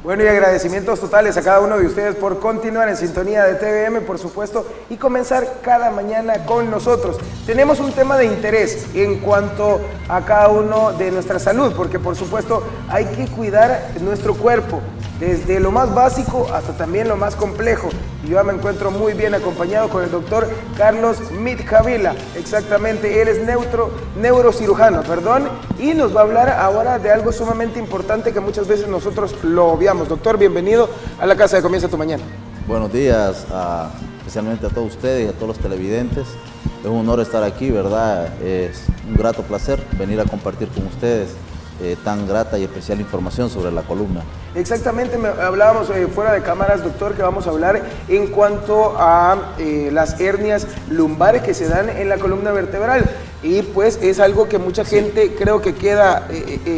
Bueno, y agradecimientos totales a cada uno de ustedes por continuar en sintonía de TVM, por supuesto, y comenzar cada mañana con nosotros. Tenemos un tema de interés en cuanto a cada uno de nuestra salud, porque por supuesto hay que cuidar nuestro cuerpo, desde lo más básico hasta también lo más complejo. Y yo me encuentro muy bien acompañado con el doctor Carlos Mitjavila, exactamente, él es neurocirujano, y nos va a hablar ahora de algo sumamente importante que muchas veces nosotros lo obviamos. Doctor, bienvenido a la casa de Comienza tu Mañana. Buenos días, especialmente a todos ustedes y a todos los televidentes. Es un honor estar aquí, ¿verdad? Es un grato placer venir a compartir con ustedes tan grata y especial información sobre la columna. Exactamente, hablábamos fuera de cámaras, doctor, que vamos a hablar en cuanto a las hernias lumbares que se dan en la columna vertebral. Y pues es algo que mucha gente creo que queda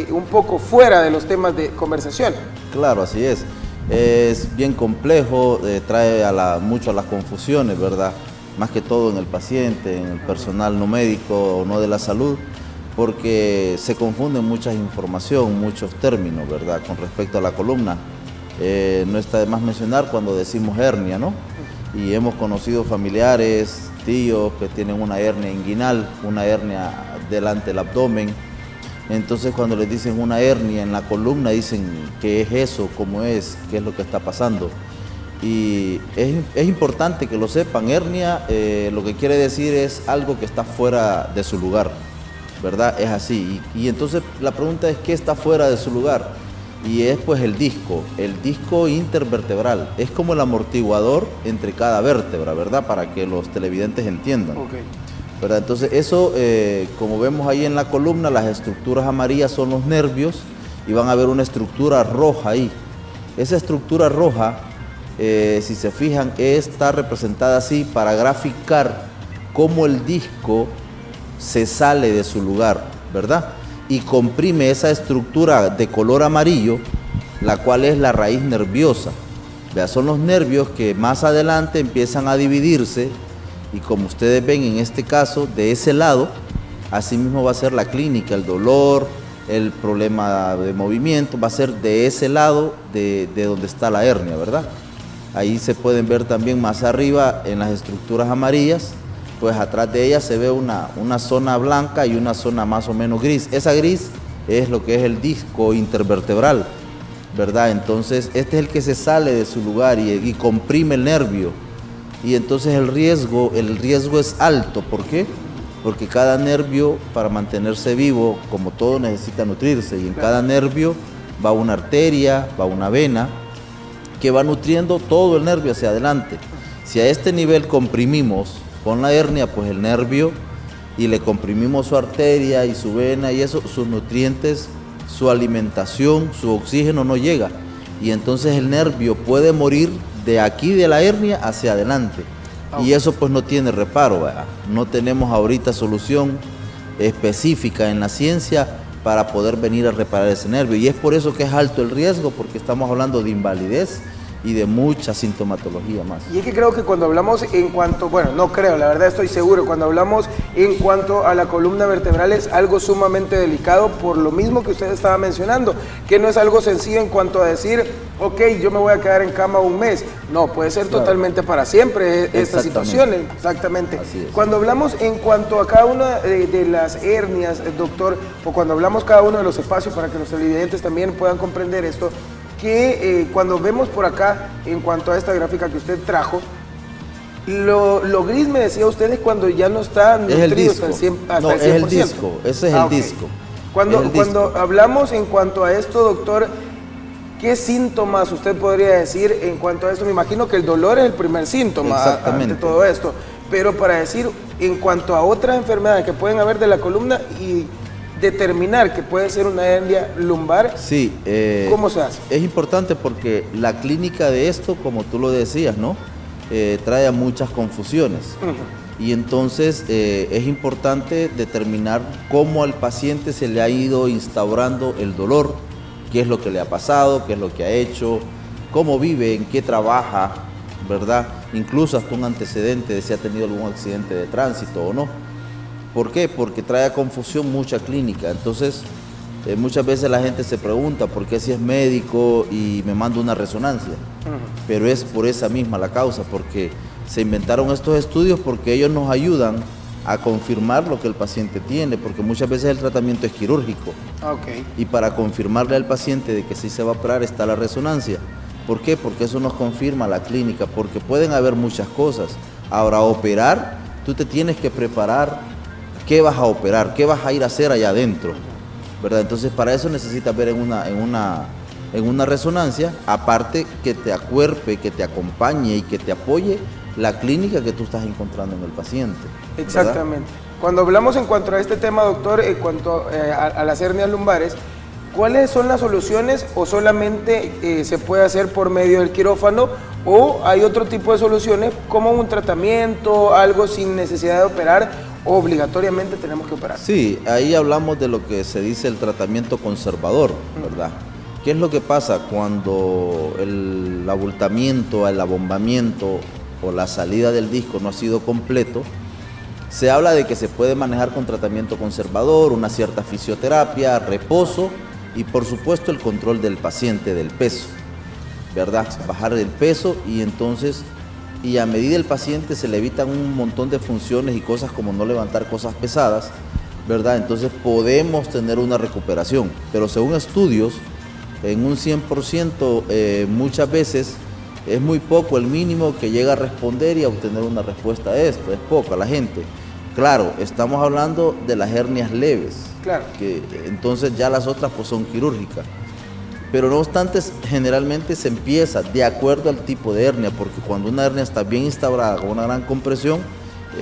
un poco fuera de los temas de conversación. Claro, así es. Es bien complejo, trae mucho a las confusiones, ¿verdad? Más que todo en el paciente, en el personal no médico o no de la salud, porque se confunden mucha información, muchos términos, ¿verdad? Con respecto a la columna. No está de más mencionar cuando decimos hernia, ¿no? Y hemos conocido familiares, tíos que tienen una hernia inguinal, una hernia delante del abdomen. Entonces cuando les dicen una hernia en la columna, dicen qué es eso, cómo es, qué es lo que está pasando. Y es importante que lo sepan. Hernia lo que quiere decir es algo que está fuera de su lugar, ¿verdad? Es así. Y entonces la pregunta es, ¿qué está fuera de su lugar? Y es pues el disco intervertebral. Es como el amortiguador entre cada vértebra, ¿verdad? Para que los televidentes entiendan. Okay. ¿Verdad? Entonces eso, como vemos ahí en la columna, las estructuras amarillas son los nervios y van a ver una estructura roja ahí. Esa estructura roja, si se fijan, está representada así para graficar cómo el disco se sale de su lugar, ¿verdad? Y comprime esa estructura de color amarillo, la cual es la raíz nerviosa. Vea, son los nervios que más adelante empiezan a dividirse y como ustedes ven en este caso, de ese lado, así mismo va a ser la clínica, el dolor, el problema de movimiento, va a ser de ese lado de donde está la hernia, ¿verdad? Ahí se pueden ver también más arriba en las estructuras amarillas, pues atrás de ella se ve una zona blanca y una zona más o menos gris. Esa gris es lo que es el disco intervertebral, ¿verdad? Entonces este es el que se sale de su lugar y comprime el nervio. Y entonces el riesgo es alto. ¿Por qué? Porque cada nervio, para mantenerse vivo, como todo, necesita nutrirse. Y en cada nervio va una arteria, va una vena, que va nutriendo todo el nervio hacia adelante. Si a este nivel comprimimos con la hernia, pues el nervio, y le comprimimos su arteria y su vena y eso, sus nutrientes, su alimentación, su oxígeno no llega. Y entonces el nervio puede morir de aquí de la hernia hacia adelante. Y eso pues no tiene reparo, ¿verdad? No tenemos ahorita solución específica en la ciencia para poder venir a reparar ese nervio. Y es por eso que es alto el riesgo, porque estamos hablando de invalidez y de mucha sintomatología más. Y es que creo que cuando hablamos en cuanto, bueno, no creo, la verdad estoy seguro, cuando hablamos en cuanto a la columna vertebral es algo sumamente delicado por lo mismo que usted estaba mencionando, que no es algo sencillo en cuanto a decir, ok, yo me voy a quedar en cama un mes. No, puede ser totalmente para siempre esta situación. Exactamente. Así es. Cuando hablamos en cuanto a cada una de las hernias, doctor, o cuando hablamos cada uno de los espacios para que los televidentes también puedan comprender esto, que cuando vemos por acá, en cuanto a esta gráfica que usted trajo, lo gris me decía usted es cuando ya no está nutrido hasta el 100%. No, es el disco, ese es el disco. Cuando hablamos en cuanto a esto, doctor, ¿qué síntomas usted podría decir en cuanto a esto? Me imagino que el dolor es el primer síntoma ante todo esto, pero para decir en cuanto a otras enfermedades que pueden haber de la columna y determinar que puede ser una hernia lumbar, sí, ¿cómo se hace? Es importante porque la clínica de esto, como tú lo decías, ¿no? Trae a muchas confusiones. Y entonces es importante determinar cómo al paciente se le ha ido instaurando el dolor, qué es lo que le ha pasado, qué es lo que ha hecho, cómo vive, en qué trabaja, ¿verdad? Incluso hasta un antecedente de si ha tenido algún accidente de tránsito o no. ¿Por qué? Porque trae a confusión mucha clínica. Entonces, Muchas veces la gente se pregunta por qué si es médico y me manda una resonancia, pero es por esa misma la causa, porque se inventaron estos estudios porque ellos nos ayudan a confirmar lo que el paciente tiene, porque muchas veces el tratamiento es quirúrgico. Y para confirmarle al paciente de que sí se va a operar está la resonancia. ¿Por qué? Porque eso nos confirma la clínica, porque pueden haber muchas cosas. Ahora, operar, tú te tienes que preparar qué vas a operar, qué vas a ir a hacer allá adentro, ¿verdad? Entonces, para eso necesitas ver en una resonancia, aparte que te acuerpe, que te acompañe y que te apoye la clínica que tú estás encontrando en el paciente, ¿verdad? Exactamente. Cuando hablamos en cuanto a este tema, doctor, en cuanto a las hernias lumbares, ¿cuáles son las soluciones o solamente se puede hacer por medio del quirófano o hay otro tipo de soluciones como un tratamiento, algo sin necesidad de operar o obligatoriamente tenemos que operar? Sí, ahí hablamos de lo que se dice el tratamiento conservador, ¿verdad? ¿Qué es lo que pasa cuando el abultamiento, el abombamiento o la salida del disco no ha sido completo? Se habla de que se puede manejar con tratamiento conservador, una cierta fisioterapia, reposo y por supuesto el control del paciente, del peso, ¿verdad? Bajar el peso y entonces, y a medida el paciente se le evitan un montón de funciones y cosas como no levantar cosas pesadas, ¿verdad? Entonces podemos tener una recuperación, pero según estudios, en un 100% muchas veces es muy poco el mínimo que llega a responder y a obtener una respuesta a esto, es poca la gente. Claro, estamos hablando de las hernias leves, claro, que entonces ya las otras pues son quirúrgicas. Pero no obstante, generalmente se empieza de acuerdo al tipo de hernia, porque cuando una hernia está bien instaurada con una gran compresión,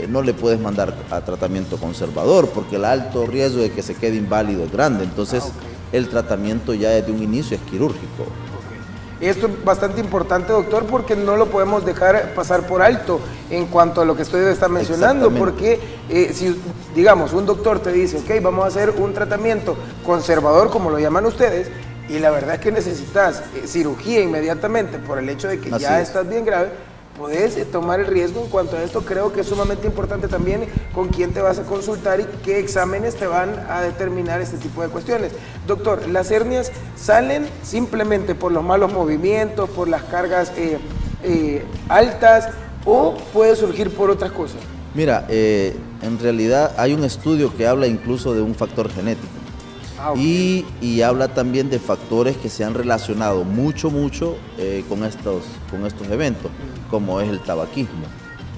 no le puedes mandar a tratamiento conservador, porque el alto riesgo de que se quede inválido es grande. Entonces, el tratamiento ya desde un inicio es quirúrgico. Esto es bastante importante, doctor, porque no lo podemos dejar pasar por alto en cuanto a lo que usted está mencionando, porque si, digamos, un doctor te dice, ok, vamos a hacer un tratamiento conservador, como lo llaman ustedes, y la verdad es que necesitas cirugía inmediatamente por el hecho de que ya estás bien grave, puedes tomar el riesgo. En cuanto a esto, creo que es sumamente importante también con quién te vas a consultar y qué exámenes te van a determinar este tipo de cuestiones. Doctor, ¿las hernias salen simplemente por los malos movimientos, por las cargas altas o puede surgir por otras cosas? Mira, en realidad hay un estudio que habla incluso de un factor genético. Y habla también de factores que se han relacionado mucho con estos eventos, como es el tabaquismo.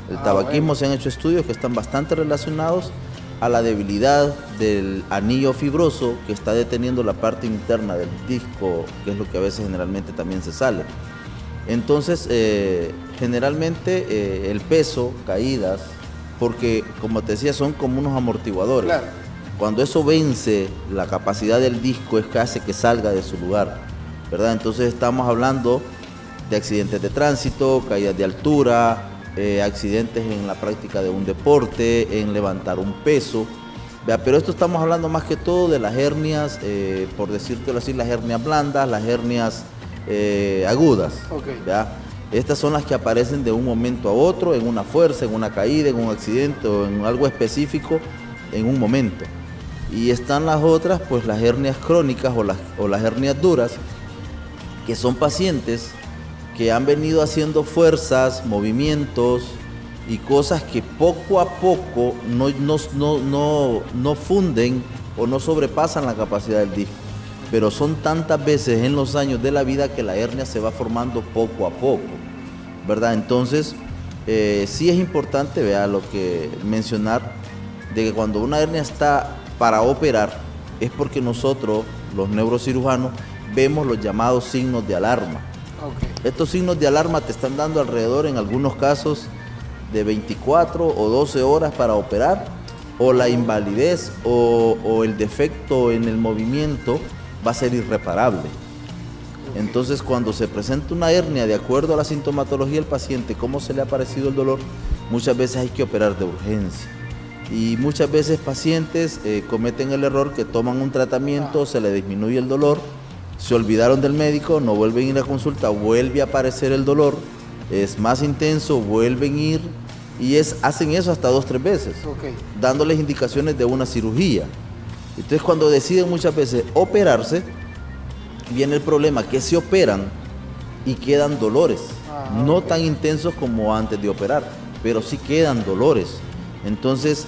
El tabaquismo, se han hecho estudios que están bastante relacionados a la debilidad del anillo fibroso que está deteniendo la parte interna del disco, que es lo que a veces generalmente también se sale. Entonces, generalmente el peso, caídas, porque como te decía, son como unos amortiguadores. Claro. Cuando eso vence la capacidad del disco es que hace que salga de su lugar, ¿verdad? Entonces estamos hablando de accidentes de tránsito, caídas de altura, accidentes en la práctica de un deporte, en levantar un peso, ¿verdad? Pero esto estamos hablando más que todo de las hernias, por decírtelo así, las hernias blandas, las hernias agudas, ¿verdad? Estas son las que aparecen de un momento a otro, en una fuerza, en una caída, en un accidente o en algo específico, en un momento. Y están las otras, pues las hernias crónicas o las hernias duras, que son pacientes que han venido haciendo fuerzas, movimientos y cosas que poco a poco no funden o no sobrepasan la capacidad del disco. Pero son tantas veces en los años de la vida que la hernia se va formando poco a poco, ¿verdad? Entonces, sí es importante, vea, lo que mencionar, de que cuando una hernia está para operar, es porque nosotros, los neurocirujanos, vemos los llamados signos de alarma. Estos signos de alarma te están dando alrededor, en algunos casos, de 24 o 12 horas para operar, o la invalidez o el defecto en el movimiento va a ser irreparable. Entonces, cuando se presenta una hernia, de acuerdo a la sintomatología del paciente, cómo se le ha parecido el dolor, muchas veces hay que operar de urgencia. Y muchas veces pacientes cometen el error que toman un tratamiento, se le disminuye el dolor, se olvidaron del médico, no vuelven a ir a consulta, vuelve a aparecer el dolor, es más intenso, vuelven a ir y hacen eso hasta 2 o 3 veces, dándoles indicaciones de una cirugía. Entonces cuando deciden muchas veces operarse, viene el problema que se operan y quedan dolores, no tan intensos como antes de operar, pero sí quedan dolores. Entonces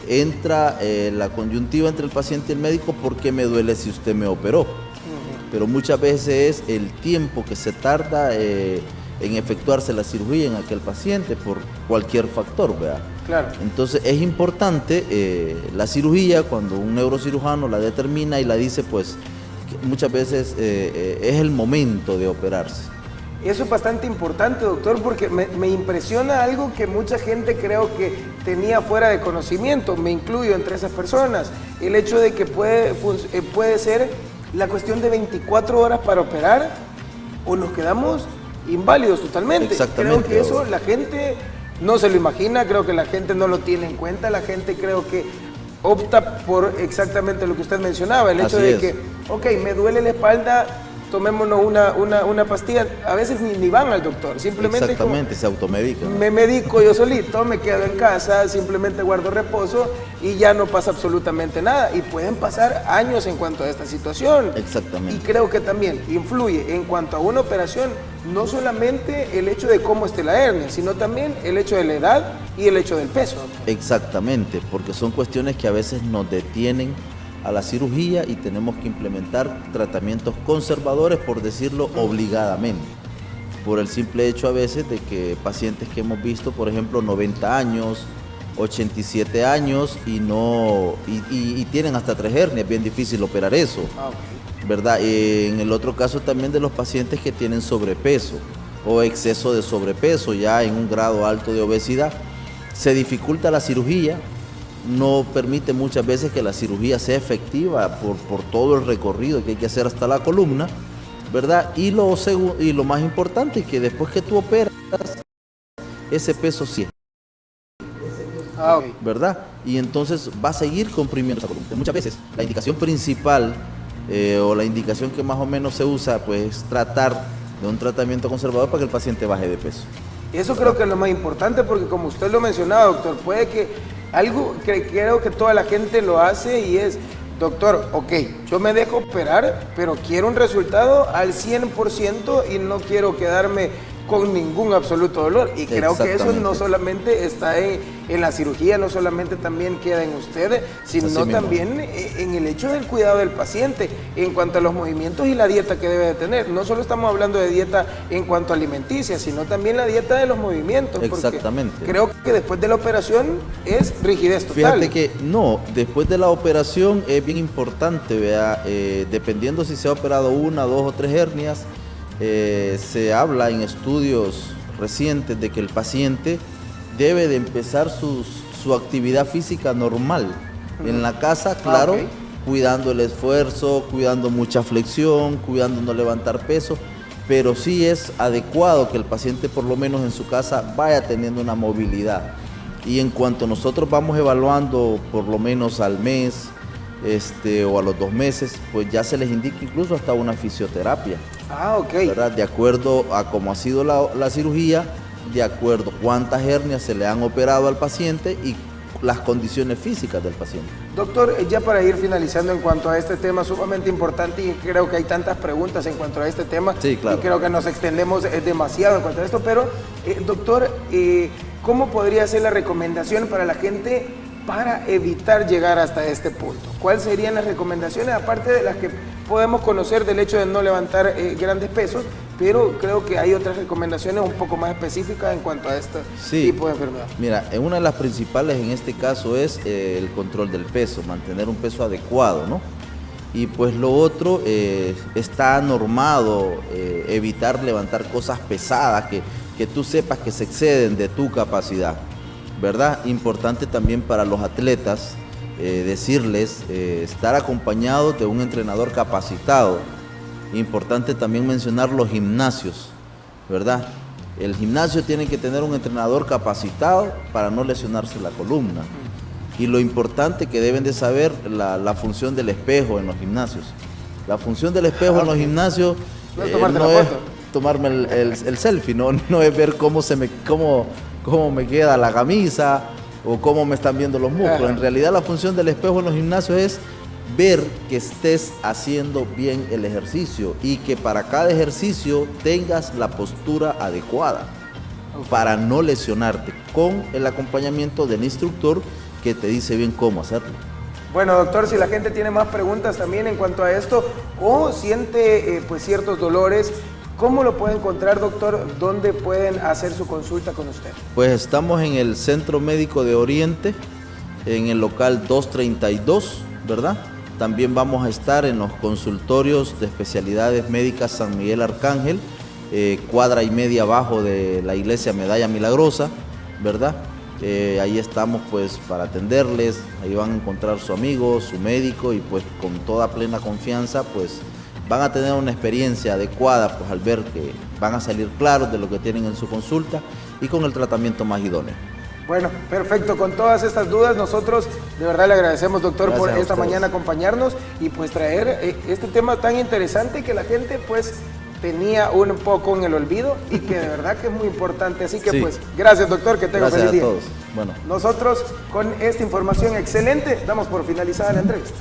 entra la coyuntiva entre el paciente y el médico: ¿por qué me duele si usted me operó? Pero muchas veces es el tiempo que se tarda en efectuarse la cirugía en aquel paciente por cualquier factor, ¿verdad? Claro. Entonces es importante la cirugía, cuando un neurocirujano la determina y la dice, pues muchas veces es el momento de operarse. Eso es bastante importante, doctor, porque me impresiona algo que mucha gente creo que tenía fuera de conocimiento, me incluyo entre esas personas, el hecho de que puede ser la cuestión de 24 horas para operar o nos quedamos inválidos totalmente. Exactamente. Creo que eso la gente no se lo imagina, creo que la gente no lo tiene en cuenta, la gente creo que opta por exactamente lo que usted mencionaba, el hecho de que, ok, me duele la espalda, tomémonos una pastilla, a veces ni van al doctor, simplemente exactamente, se automedican. Me medico yo solito, me quedo en casa, simplemente guardo reposo y ya no pasa absolutamente nada. Y pueden pasar años en cuanto a esta situación. Exactamente. Y creo que también influye en cuanto a una operación, no solamente el hecho de cómo esté la hernia, sino también el hecho de la edad y el hecho del peso. Exactamente, porque son cuestiones que a veces nos detienen a la cirugía y tenemos que implementar tratamientos conservadores, por decirlo obligadamente, por el simple hecho a veces de que pacientes que hemos visto, por ejemplo, 90 años, 87 años y tienen hasta 3 hernias, bien difícil operar eso, ¿verdad? En el otro caso también de los pacientes que tienen sobrepeso o exceso de sobrepeso, ya en un grado alto de obesidad, se dificulta la cirugía. No permite muchas veces que la cirugía sea efectiva por todo el recorrido que hay que hacer hasta la columna, ¿verdad? Y lo más importante es que después que tú operas, ese peso sí, ¿verdad? Y entonces va a seguir comprimiendo esa columna. Muchas veces la indicación principal o la indicación que más o menos se usa, pues es tratar de un tratamiento conservador para que el paciente baje de peso. Y eso creo que es lo más importante, porque como usted lo mencionaba, doctor, puede que algo que creo que toda la gente lo hace y es, doctor, ok, yo me dejo operar, pero quiero un resultado al 100% y no quiero quedarme con ningún absoluto dolor. Y creo que eso no solamente está en la cirugía, no solamente también queda en usted, sino también en el hecho del cuidado del paciente, en cuanto a los movimientos y la dieta que debe de tener. No solo estamos hablando de dieta en cuanto a alimenticia, sino también la dieta de los movimientos. Exactamente. Creo que después de la operación es rigidez total. Fíjate que no, después de la operación es bien importante, vea, dependiendo si se ha operado 1, 2 o 3 hernias, se habla en estudios recientes de que el paciente debe de empezar su actividad física normal en la casa, claro, cuidando el esfuerzo, cuidando mucha flexión, cuidando no levantar peso, pero sí es adecuado que el paciente por lo menos en su casa vaya teniendo una movilidad. Y en cuanto nosotros vamos evaluando por lo menos al mes o a los 2 meses, pues ya se les indica incluso hasta una fisioterapia. ¿Verdad? De acuerdo a cómo ha sido la cirugía, de acuerdo a cuántas hernias se le han operado al paciente y las condiciones físicas del paciente. Doctor, ya para ir finalizando en cuanto a este tema sumamente importante, y creo que hay tantas preguntas en cuanto a este tema, sí, claro, y creo que nos extendemos demasiado en cuanto a esto, pero doctor, ¿cómo podría ser la recomendación para la gente para evitar llegar hasta este punto? ¿Cuáles serían las recomendaciones, aparte de las que podemos conocer del hecho de no levantar grandes pesos, pero creo que hay otras recomendaciones un poco más específicas en cuanto a este tipo de enfermedad? Mira, una de las principales en este caso es el control del peso, mantener un peso adecuado, ¿no? Y pues lo otro, está normado evitar levantar cosas pesadas que tú sepas que se exceden de tu capacidad, ¿verdad? Importante también para los atletas decirles estar acompañados de un entrenador capacitado. Importante también mencionar los gimnasios, ¿verdad? El gimnasio tiene que tener un entrenador capacitado para no lesionarse la columna. Y lo importante que deben de saber la función del espejo en los gimnasios. La función del espejo en los gimnasios no es tomarme el selfie, no es ver cómo me queda la camisa o cómo me están viendo los músculos. En realidad la función del espejo en los gimnasios es ver que estés haciendo bien el ejercicio y que para cada ejercicio tengas la postura adecuada para no lesionarte, con el acompañamiento del instructor que te dice bien cómo hacerlo. Bueno, doctor, si la gente tiene más preguntas también en cuanto a esto o siente pues ciertos dolores, ¿cómo lo puede encontrar, doctor? ¿Dónde pueden hacer su consulta con usted? Pues estamos en el Centro Médico de Oriente, en el local 232, ¿verdad? También vamos a estar en los consultorios de especialidades médicas San Miguel Arcángel, cuadra y media abajo de la iglesia Medalla Milagrosa, ¿verdad? Ahí estamos pues para atenderles, ahí van a encontrar su amigo, su médico y pues con toda plena confianza pues van a tener una experiencia adecuada pues al ver que van a salir claros de lo que tienen en su consulta y con el tratamiento más idóneo. Bueno, perfecto. Con todas estas dudas, nosotros de verdad le agradecemos, doctor, Gracias por esta ustedes. mañana acompañarnos y pues traer este tema tan interesante que la gente pues tenía un poco en el olvido y que de verdad que es muy importante. Así que Sí. pues, gracias, doctor, que tenga Gracias feliz a día. todos. Bueno. Nosotros con esta información excelente damos por finalizada la entrevista.